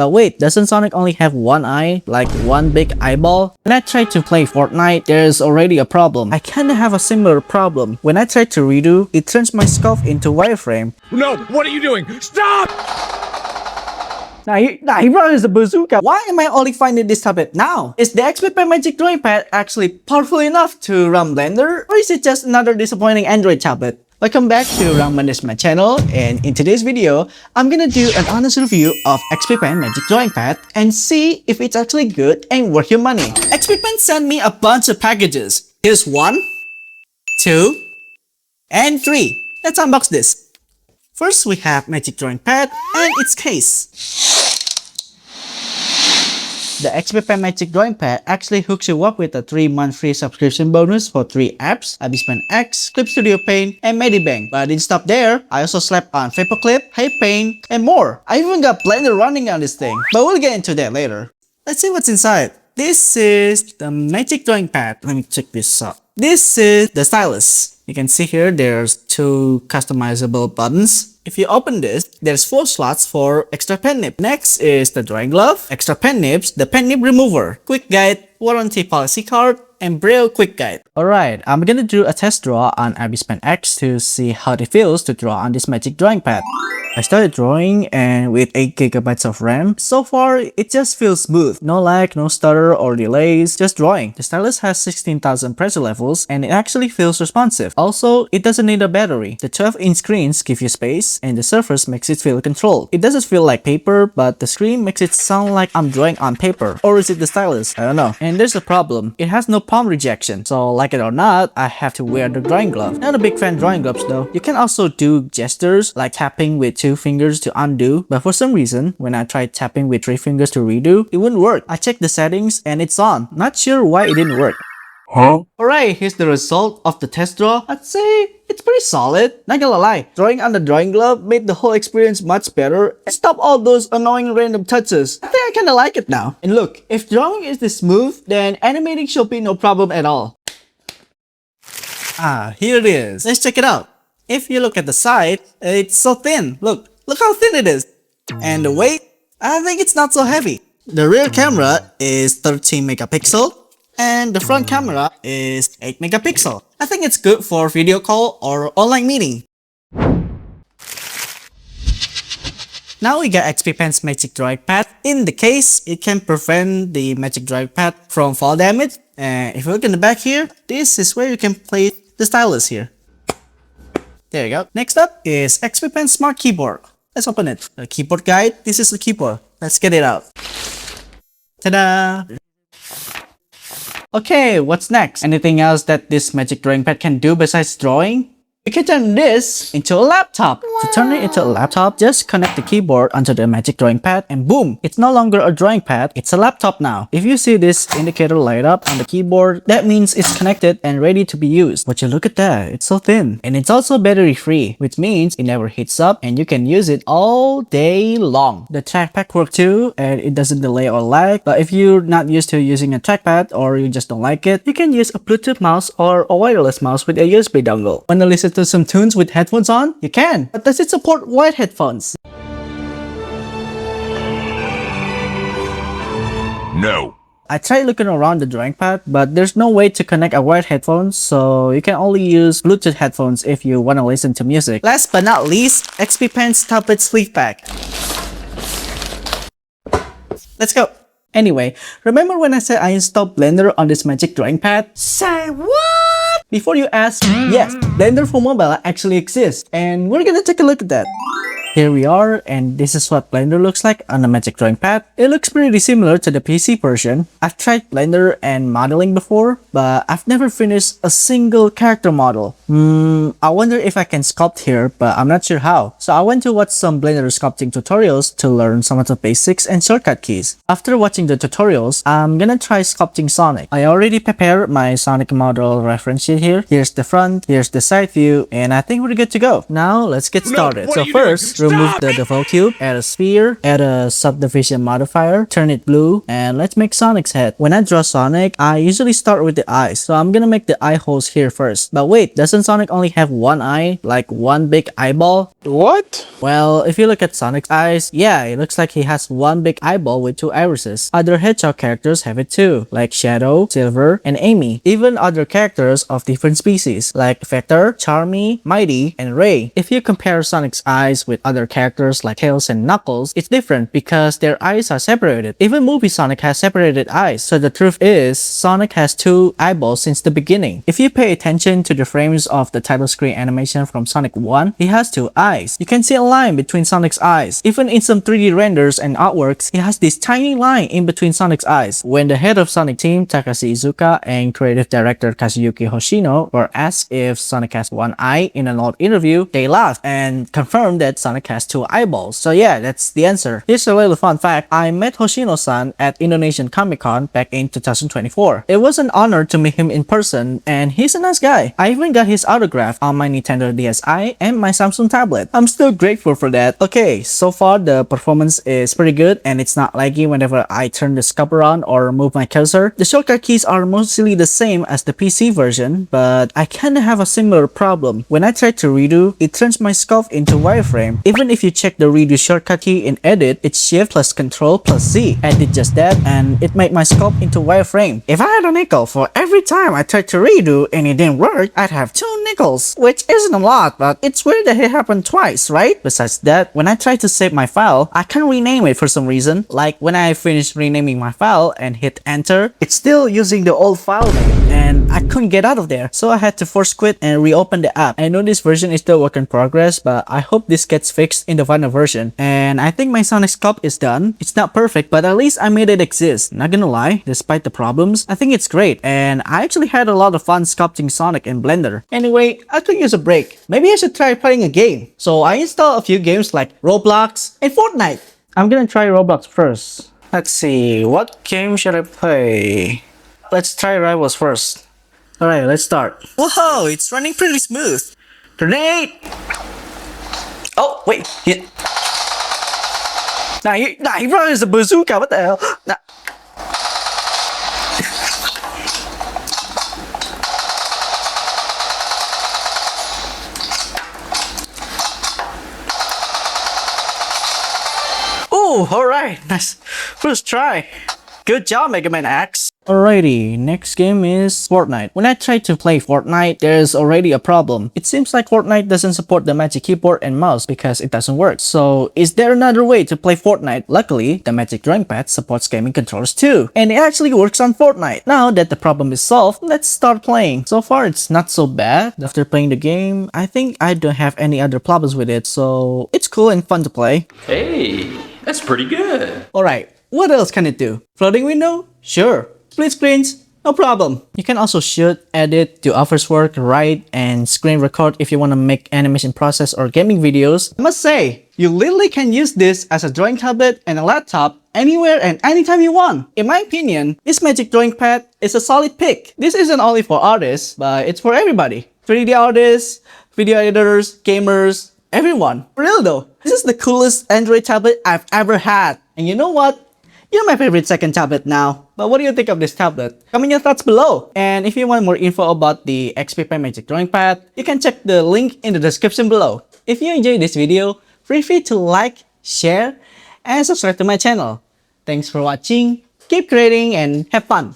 But wait, doesn't Sonic only have one eye, like one big eyeball? When I tried to play Fortnite, there's already a problem. I kinda have a similar problem. When I try to redo, it turns my sculpt into wireframe. No, what are you doing? Stop! Now he runs the bazooka. Why am I only finding this tablet now? Is the XPPen Magic Drawing Pad actually powerful enough to run Blender? Or is it just another disappointing Android tablet? Welcome back to Rang Management channel, and in today's video, I'm gonna do an honest review of XPPen Magic Drawing Pad and see if it's actually good and worth your money. XPPen sent me a bunch of packages. Here's 1, 2, and 3. Let's unbox this. First, we have Magic Drawing Pad and its case. The XPPen Magic Drawing Pad actually hooks you up with a 3-month free subscription bonus for 3 apps: XPPen X, XPPen, and Medibang. But I didn't stop there. I also slapped on Paperclip, HeyPaint, and more. I even got Blender running on this thing, but we'll get into that later. Let's see what's inside. This is the Magic Drawing Pad. Let me check this out. This is the stylus. You can see here there's 2 customizable buttons. If you open this, there's 4 slots for extra pen nib. Next is the drawing glove, extra pen nibs, the pen nib remover, quick guide, warranty policy card, and Braille quick guide. Alright, I'm gonna do a test draw on XPPen X to see how it feels to draw on this Magic Drawing Pad. I started drawing and with 8GB of RAM. So far, it just feels smooth. No lag, no stutter or delays, just drawing. The stylus has 16,000 pressure levels and it actually feels responsive. Also, it doesn't need a battery. The 12-inch screens give you space and the surface makes it feel controlled. It doesn't feel like paper, but the screen makes it sound like I'm drawing on paper. Or is it the stylus? I don't know. And there's a problem. It has no palm rejection. So like it or not, I have to wear the drawing glove. Not a big fan of drawing gloves though. You can also do gestures like tapping with 2 fingers to undo, but for some reason, when I tried tapping with 3 fingers to redo, it wouldn't work. I checked the settings and it's on. Not sure why it didn't work. Huh? Alright, here's the result of the test draw. I'd say it's pretty solid. Not gonna lie, drawing on the drawing glove made the whole experience much better and stopped all those annoying random touches. I think I kinda like it now. And look, if drawing is this smooth, then animating should be no problem at all. Ah, here it is. Let's check it out. If you look at the side, it's so thin. Look how thin it is. And the weight, I think it's not so heavy. The rear camera is 13 megapixel and the front camera is 8 megapixel. I think it's good for video call or online meeting. Now we got XPPen's Magic Drawing Pad. In the case, it can prevent the Magic Drawing Pad from fall damage. And if you look in the back here, this is where you can place the stylus here. There you go. Next up is XPPen Smart Keyboard. Let's open it. The keyboard guide. This is the keyboard. Let's get it out. Ta-da! Okay, what's next? Anything else that this Magic Drawing Pad can do besides drawing? You can turn this into a laptop. To turn it into a laptop, just connect the keyboard onto the Magic Drawing Pad and boom! It's no longer a drawing pad, it's a laptop now. If you see this indicator light up on the keyboard, that means it's connected and ready to be used. But you look at that, it's so thin. And it's also battery free, which means it never heats up and you can use it all day long. The trackpad works too and it doesn't delay or lag. But if you're not used to using a trackpad or you just don't like it, you can use a Bluetooth mouse or a wireless mouse with a USB dongle. Wanna listen to some tunes with headphones on? You can. But does it support wired headphones? No. I tried looking around the drawing pad, but there's no way to connect a wired headphones, so you can only use Bluetooth headphones if you want to listen to music. Last but not least, XPPen's tablet sleeve bag. Let's go. Anyway, remember when I said I installed Blender on this Magic Drawing Pad? Say what? Before you ask, yes, Blender for mobile actually exists, and we're gonna take a look at that. Here we are, and this is what Blender looks like on the Magic Drawing Pad. It looks pretty similar to the PC version. I've tried Blender and modeling before, but I've never finished a single character model. I wonder if I can sculpt here, but I'm not sure how. So I went to watch some Blender sculpting tutorials to learn some of the basics and shortcut keys. After watching the tutorials, I'm gonna try sculpting Sonic. I already prepared my Sonic model reference sheet here. Here's the front, here's the side view, and I think we're good to go. Now let's get started. So first, remove the default cube, add a sphere, add a subdivision modifier, turn it blue, and let's make Sonic's head. When I draw Sonic, I usually start with the eyes, so I'm gonna make the eye holes here first. But wait, doesn't Sonic only have one eye, like one big eyeball? What? Well, if you look at Sonic's eyes, yeah, it looks like he has one big eyeball with two irises. Other Hedgehog characters have it too, like Shadow, Silver, and Amy. Even other characters of different species, like Vector, Charmy, Mighty, and Ray. If you compare Sonic's eyes with other characters like Tails and Knuckles, it's different because their eyes are separated. Even movie Sonic has separated eyes, so the truth is, Sonic has two eyeballs since the beginning. If you pay attention to the frames of the title screen animation from Sonic 1, he has two eyes. You can see a line between Sonic's eyes. Even in some 3D renders and artworks, he has this tiny line in between Sonic's eyes. When the head of Sonic team, Takashi Iizuka, and creative director Kazuyuki Hoshino were asked if Sonic has one eye in an old interview, they laughed and confirmed that Sonic has two eyeballs. So yeah, that's the answer. Here's a little fun fact. I met Hoshino-san at Indonesian Comic-Con back in 2024. It was an honor to meet him in person, and he's a nice guy. I even got his autograph on my Nintendo DSi and my Samsung tablet. I'm still grateful for that. Okay, so far the performance is pretty good and it's not laggy whenever I turn the sculptor on or move my cursor. The shortcut keys are mostly the same as the PC version, but I kinda have a similar problem. When I try to redo, it turns my sculpt into wireframe. Even if you check the redo shortcut key in edit, it's shift plus control plus Z. I did just that and it made my sculpt into wireframe. If I had a nickel for every time I tried to redo and it didn't work, I'd have 2 nickels, which isn't a lot, but it's weird that it happened twice, right? Besides that, when I try to save my file, I can't rename it for some reason. Like when I finish renaming my file and hit enter, it's still using the old file name and I couldn't get out of there. So I had to force quit and reopen the app. I know this version is still work in progress, but I hope this gets fixed in the final version. And I think my Sonic sculpt is done. It's not perfect, but at least I made it exist. Not gonna lie, despite the problems, I think it's great. And I actually had a lot of fun sculpting Sonic in Blender. Anyway, I could use a break. Maybe I should try playing a game. So I installed a few games like Roblox and Fortnite. I'm gonna try Roblox first. Let's see, what game should I play? Let's try Rivals first. Alright, let's start. Whoa, it's running pretty smooth. Grenade! Oh, wait. He runs a bazooka, what the hell? Nah. Ooh, alright, nice. First try. Good job, Mega Man X. Alrighty, next game is Fortnite. When I try to play Fortnite, there's already a problem. It seems like Fortnite doesn't support the Magic Keyboard and mouse because it doesn't work. So, is there another way to play Fortnite? Luckily, the Magic Drawing Pad supports gaming controllers too. And it actually works on Fortnite. Now that the problem is solved, let's start playing. So far, it's not so bad. After playing the game, I think I don't have any other problems with it. So, it's cool and fun to play. Hey, that's pretty good. Alright, what else can it do? Floating window? Sure. Split screens? No problem. You can also shoot, edit, do office work, write, and screen record if you want to make animation process or gaming videos. I must say, you literally can use this as a drawing tablet and a laptop anywhere and anytime you want. In my opinion, this Magic Drawing Pad is a solid pick. This isn't only for artists, but it's for everybody. 3D artists, video editors, gamers, everyone. For real though, this is the coolest Android tablet I've ever had. And you know what? You're my favorite second tablet now. But what do you think of this tablet? Comment your thoughts below. And if you want more info about the XPPen Magic Drawing Pad, you can check the link in the description below. If you enjoyed this video, feel free to like, share, and subscribe to my channel. Thanks for watching, keep creating, and have fun!